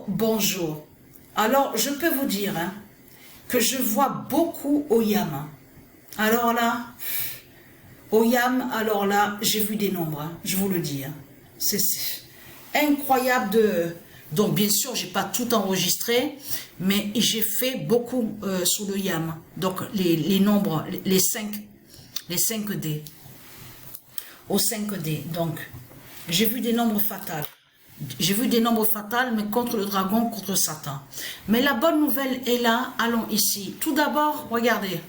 Bonjour. Alors, je peux vous dire que je vois beaucoup Oyam. Alors là, Oyam, alors là, j'ai vu des nombres, je vous le dis. C'est incroyable de... Donc, bien sûr, j'ai pas tout enregistré, mais j'ai fait beaucoup sous le YAM. Donc, les nombres, les 5D. Au 5D. Donc, j'ai vu des nombres fatals. J'ai vu des nombres fatals, mais contre le dragon, contre Satan. Mais la bonne nouvelle est là. Allons ici. Tout d'abord, regardez.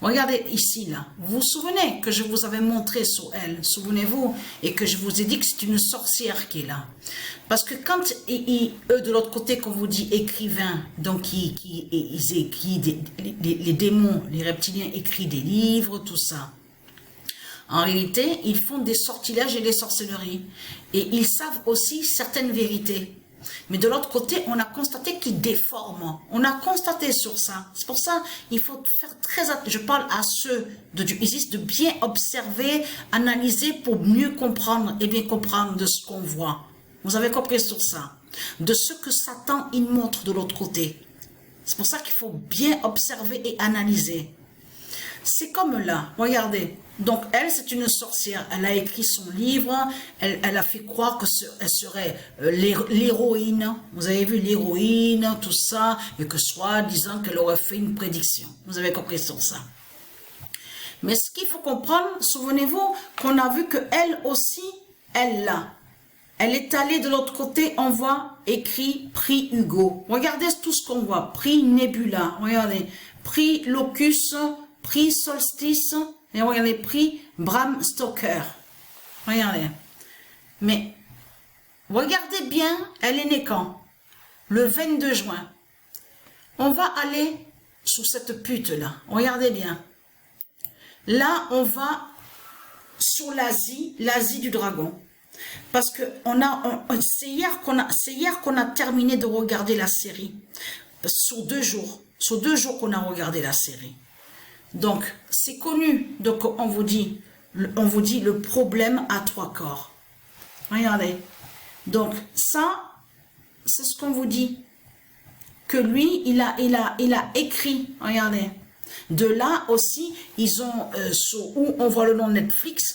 Regardez ici, là. Vous vous souvenez que je vous avais montré sur elle, souvenez-vous, et que je vous ai dit que c'est une sorcière qui est là. Parce que quand eux, de l'autre côté, qu'on vous dit écrivains, donc ils écrivent, les démons, les reptiliens écrivent des livres, tout ça. En réalité, ils font des sortilèges et des sorcelleries. Et ils savent aussi certaines vérités. Mais de l'autre côté, on a constaté qu'ils déforment. On a constaté sur ça. C'est pour ça il faut faire très attention. Je parle à ceux de Dieu Isis de bien observer, analyser pour mieux comprendre et bien comprendre de ce qu'on voit. Vous avez compris sur ça. De ce que Satan, il montre de l'autre côté. C'est pour ça qu'il faut bien observer et analyser. C'est comme là, regardez. Donc, elle, c'est une sorcière. Elle a écrit son livre. Elle a fait croire qu'elle serait l'héroïne. Vous avez vu l'héroïne, tout ça. Et que soi-disant qu'elle aurait fait une prédiction. Vous avez compris sur ça. Mais ce qu'il faut comprendre, souvenez-vous qu'on a vu qu'elle aussi, elle là. Elle est allée de l'autre côté, on voit écrit prix Hugo. Regardez tout ce qu'on voit. Prix Nebula. Regardez. Prix Locus. Prix Solstice, et regardez, prix Bram Stoker. Regardez. Mais, regardez bien, elle est née quand? Le 22 juin. On va aller sous cette pute-là. Regardez bien. Là, on va sur l'Asie, l'Asie du dragon. Parce que c'est hier qu'on a terminé de regarder la série. Sur 2 jours. Sur 2 jours qu'on a regardé la série. Donc, c'est connu. Donc, on vous dit le problème à 3 corps. Regardez. Donc, ça, c'est ce qu'on vous dit. Que lui, il a écrit. Regardez. De là aussi, ils ont, où on voit le nom Netflix,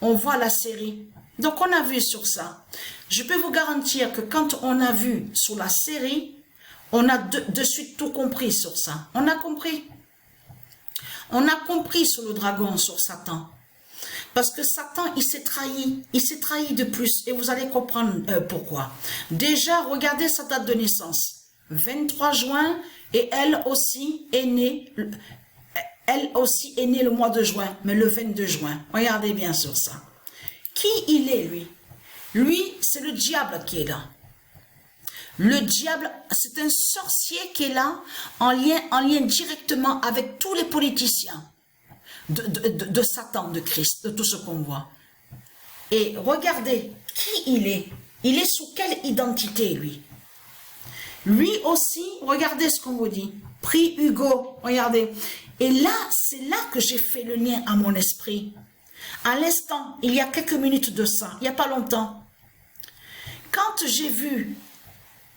on voit la série. Donc, on a vu sur ça. Je peux vous garantir que quand on a vu sur la série, on a de suite tout compris sur ça. On a compris. On a compris sur le dragon, sur Satan. Parce que Satan, il s'est trahi. Il s'est trahi de plus. Et vous allez comprendre pourquoi. Déjà, regardez sa date de naissance. 23 juin. Et elle aussi est née. Elle aussi est née le mois de juin. Mais le 22 juin. Regardez bien sur ça. Qui il est, lui? Lui, c'est le diable qui est là. Le diable, c'est un sorcier qui est là, en lien directement avec tous les politiciens de Satan, de Christ, de tout ce qu'on voit. Et regardez qui il est. Il est sous quelle identité, lui? Lui aussi, regardez ce qu'on vous dit. Prix Hugo, regardez. Et là, c'est là que j'ai fait le lien à mon esprit. À l'instant, il y a quelques minutes de ça, il n'y a pas longtemps. Quand j'ai vu...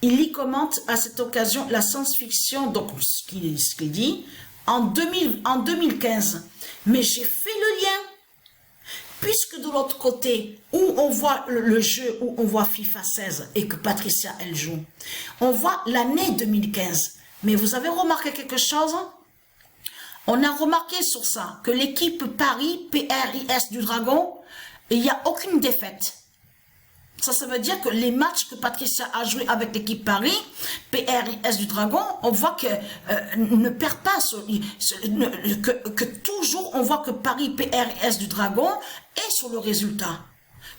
Il y commente à cette occasion la science-fiction, donc ce qu'il dit, en 2015. Mais j'ai fait le lien. Puisque de l'autre côté, où on voit le jeu, où on voit FIFA 16 et que Patricia, elle joue, on voit l'année 2015. Mais vous avez remarqué quelque chose? On a remarqué sur ça que l'équipe Paris, PRIS du Dragon, il n'y a aucune défaite. Ça veut dire que les matchs que Patricia a joué avec l'équipe Paris, PRIS du Dragon, on voit que ne perd pas, que toujours on voit que Paris, PRIS du Dragon est sur le résultat.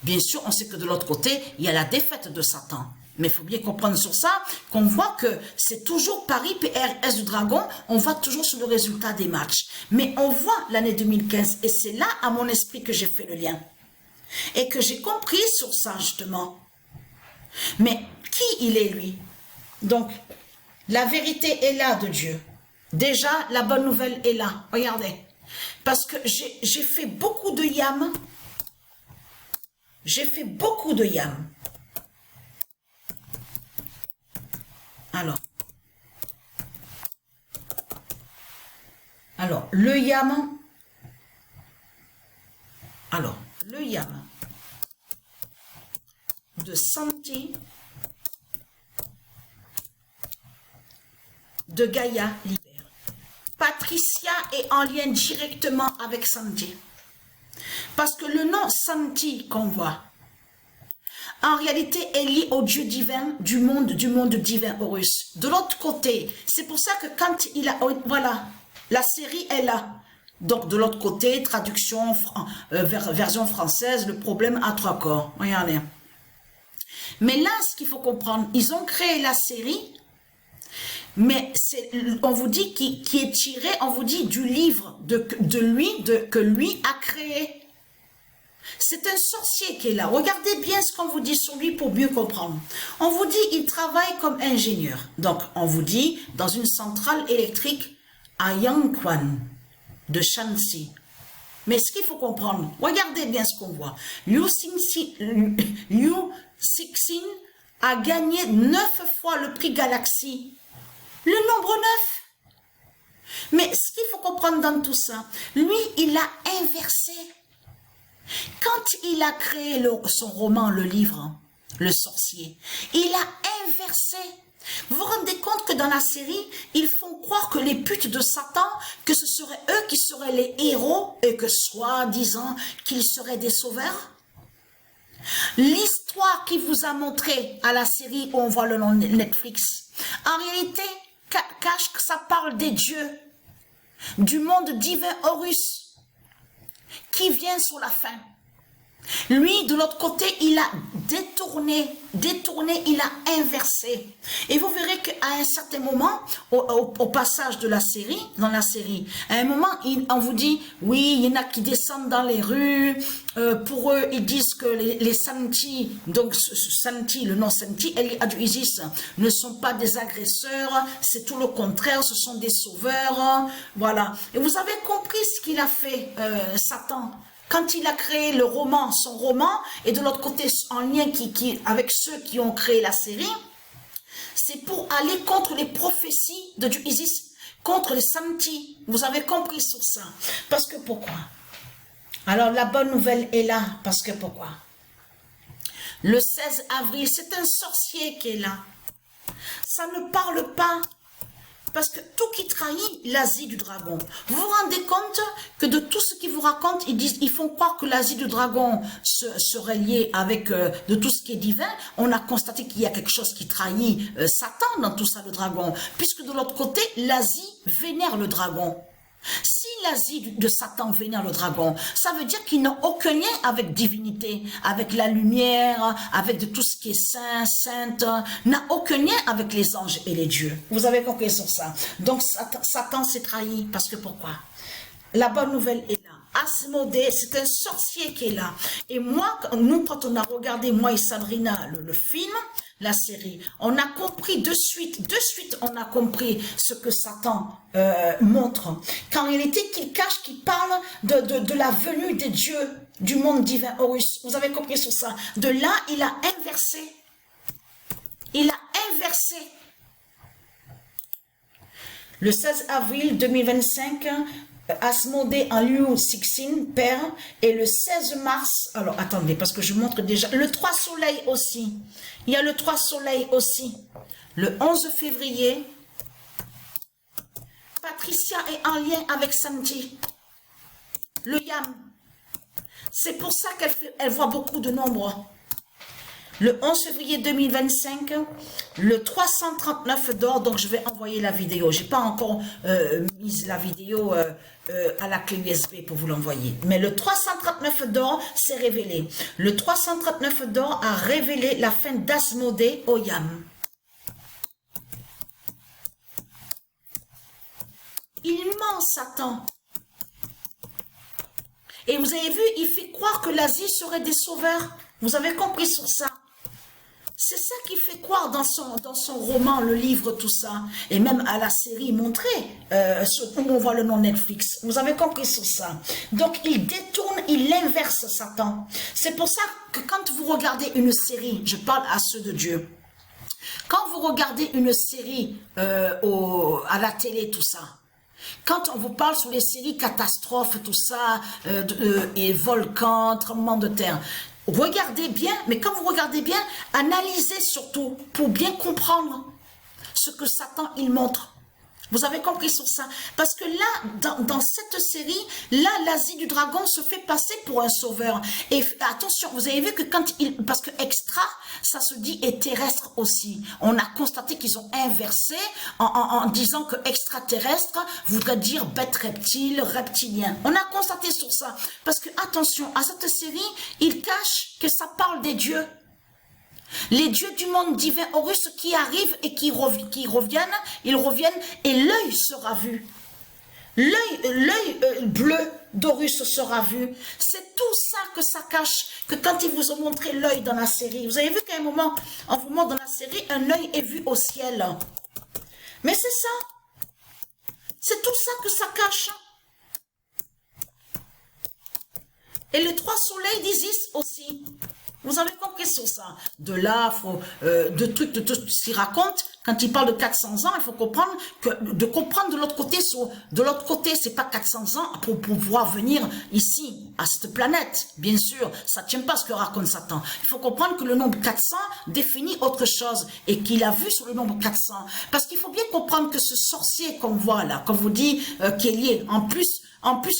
Bien sûr, on sait que de l'autre côté, il y a la défaite de Satan. Mais il faut bien comprendre sur ça, qu'on voit que c'est toujours Paris, PRS du Dragon, on voit toujours sur le résultat des matchs. Mais on voit l'année 2015, et c'est là, à mon esprit, que j'ai fait le lien. Et que j'ai compris sur ça, justement. Mais qui il est, lui? Donc, la vérité est là de Dieu. Déjà, la bonne nouvelle est là. Regardez. Parce que j'ai fait beaucoup de yam. J'ai fait beaucoup de yam. Alors, le yam. Alors, le yam de Santi de Gaïa libère. Patricia est en lien directement avec Santi. Parce que le nom Santi qu'on voit, en réalité, est lié au Dieu divin du monde divin Horus. De l'autre côté, c'est pour ça que quand il a... Voilà, la série est là. Donc, de l'autre côté, traduction, version française, le problème à 3 corps. Regardez. Mais là, ce qu'il faut comprendre, ils ont créé la série, mais on vous dit qui est tiré, on vous dit du livre que lui a créé. C'est un sorcier qui est là. Regardez bien ce qu'on vous dit sur lui pour mieux comprendre. On vous dit il travaille comme ingénieur. Donc, on vous dit dans une centrale électrique à Yangquan de Shanxi. Mais ce qu'il faut comprendre, regardez bien ce qu'on voit. Liu Cixin a gagné 9 fois le prix Galaxy. Le nombre 9. Mais ce qu'il faut comprendre dans tout ça, lui, il a inversé. Quand il a créé son roman, le livre, Le Sorcier, il a inversé. Vous vous rendez compte que dans la série, ils font croire que les putes de Satan, que ce seraient eux qui seraient les héros et que soi-disant qu'ils seraient des sauveurs? L'histoire qu'il vous a montré à la série où on voit le nom Netflix, en réalité, cache que ça parle des dieux, du monde divin Horus, qui vient sur la fin. Lui, de l'autre côté, il a détourné, il a inversé. Et vous verrez qu'à un certain moment, au passage de la série, dans la série, à un moment, on vous dit, oui, il y en a qui descendent dans les rues, pour eux, ils disent que les Santi, donc Santi, le nom Santi, du Isis, ne sont pas des agresseurs, c'est tout le contraire, ce sont des sauveurs, voilà. Et vous avez compris ce qu'il a fait, Satan, quand il a créé le roman, son roman, et de l'autre côté, en lien avec ceux qui ont créé la série, c'est pour aller contre les prophéties de Dieu Isis, contre les Santi. Vous avez compris sur ça. Parce que pourquoi? Alors la bonne nouvelle est là, parce que pourquoi? Le 16 avril, c'est un sorcier qui est là. Ça ne parle pas. Parce que tout qui trahit l'Asie du dragon. Vous vous rendez compte que de tout ce qu'ils vous racontent, ils font croire que l'Asie du dragon serait liée avec de tout ce qui est divin. On a constaté qu'il y a quelque chose qui trahit Satan dans tout ça, le dragon. Puisque de l'autre côté, l'Asie vénère le dragon. Si l'Asie de Satan vénère le dragon, ça veut dire qu'il n'a aucun lien avec divinité, avec la lumière, avec de tout ce qui est saint, sainte, n'a aucun lien avec les anges et les dieux. Vous avez compris sur ça. Donc Satan s'est trahi, parce que pourquoi? La bonne nouvelle est là. Asmodée, c'est un sorcier qui est là. Et moi, nous, quand on a regardé, moi et Sabrina, le film, la série, on a compris de suite, on a compris ce que Satan montre. Qu'en réalité, qu'il cache, qu'il parle de la venue des dieux du monde divin Horus. Vous avez compris sur ça. De là, il a inversé. Il a inversé. Le 16 avril 2025, Asmodée en Liu Cixin, père, et le 16 mars, alors attendez, parce que je montre déjà, le 3 soleil aussi, il y a le 3 soleil aussi, le 11 février, Patricia est en lien avec Santi, le Yam, c'est pour ça qu'elle voit beaucoup de nombres. Le 11 février 2025, le 339 d'or, donc je vais envoyer la vidéo. Je n'ai pas encore mis la vidéo à la clé USB pour vous l'envoyer. Mais le 339 d'or s'est révélé. Le 339 d'or a révélé la fin d'Asmodée au Yam. Il ment, Satan. Et vous avez vu, il fait croire que l'Asie serait des sauveurs. Vous avez compris sur ça. C'est ça qui fait croire dans son roman, le livre, tout ça. Et même à la série montrée, où on voit le nom Netflix. Vous avez compris sur ça. Donc, il détourne, il inverse Satan. C'est pour ça que quand vous regardez une série, je parle à ceux de Dieu, Quand vous regardez une série à la télé, tout ça, quand on vous parle sur les séries catastrophes, tout ça, et volcans, tremblements de terre, regardez bien, mais quand vous regardez bien, analysez surtout pour bien comprendre ce que Satan il montre. Vous avez compris sur ça? Parce que là, dans cette série, là, l'Asie du dragon se fait passer pour un sauveur. Et attention, vous avez vu que parce que extra, ça se dit est terrestre aussi. On a constaté qu'ils ont inversé en disant que extraterrestre voudrait dire bête reptile, reptilien. On a constaté sur ça. Parce que attention, à cette série, ils cachent que ça parle des dieux. Les dieux du monde divin Horus qui arrivent et qui reviennent, ils reviennent et l'œil sera vu. L'œil bleu d'Horus sera vu. C'est tout ça que ça cache, que quand ils vous ont montré l'œil dans la série, vous avez vu qu'à un moment, on vous montre dans la série, un œil est vu au ciel. Mais c'est ça. C'est tout ça que ça cache. Et les 3 soleils d'Isis aussi. Vous avez compris sur ça. De là, de trucs, de tout ce qu'il raconte. Quand il parle de 400 ans, il faut comprendre de l'autre côté, c'est pas 400 ans pour pouvoir venir ici, à cette planète. Bien sûr, ça ne tient pas ce que raconte Satan. Il faut comprendre que le nombre 400 définit autre chose et qu'il a vu sur le nombre 400. Parce qu'il faut bien comprendre que ce sorcier qu'on voit là, qu'on vous dit qui est lié, en plus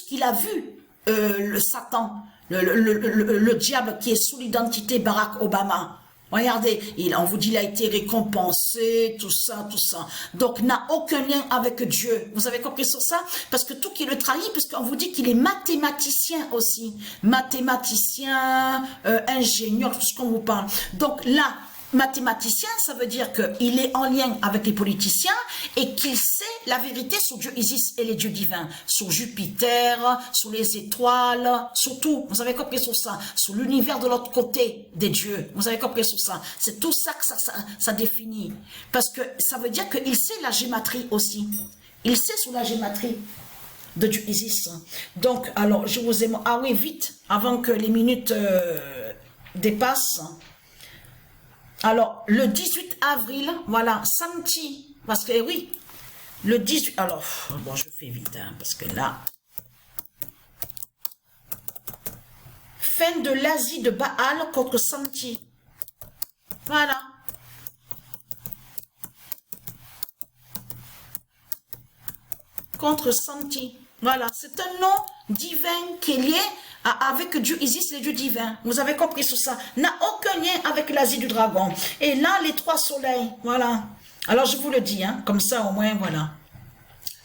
qu'il a vu le Satan, le diable qui est sous l'identité Barack Obama. Regardez, on vous dit il a été récompensé, tout ça. Donc, n'a aucun lien avec Dieu. Vous avez compris sur ça? Parce que tout qui le trahit, parce qu'on vous dit qu'il est mathématicien aussi. Mathématicien, ingénieur, tout ce qu'on vous parle. Donc là, mathématicien, ça veut dire qu'il est en lien avec les politiciens et qu'il sait la vérité sur Dieu Isis et les dieux divins, sur Jupiter, sur les étoiles, sur tout. Vous avez compris sur ça, sur l'univers de l'autre côté des dieux. Vous avez compris sur ça. C'est tout ça que ça définit. Parce que ça veut dire qu'il sait la gématrie aussi. Il sait sur la gématrie de Dieu Isis. Donc, alors, je vous ai... Ah oui, vite, avant que les minutes dépassent. Alors, le 18 avril, voilà, Santi, parce que oui, le 18, alors, bon, je fais vite, hein, parce que là, fin de l'Asie de Baal contre Santi, voilà. Contre Santi, voilà, c'est un nom divin qui est lié avec Dieu Isis, les dieux divins. Vous avez compris sur ça. N'a aucun lien avec l'Asie du dragon. Et là, les 3 soleils, voilà. Alors, je vous le dis, hein, comme ça, au moins, voilà.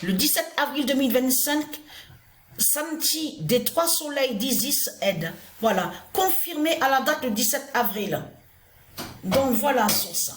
Le 17 avril 2025, Santi des 3 soleils d'Isis aide. Voilà. Confirmé à la date du 17 avril. Donc, voilà sur ça.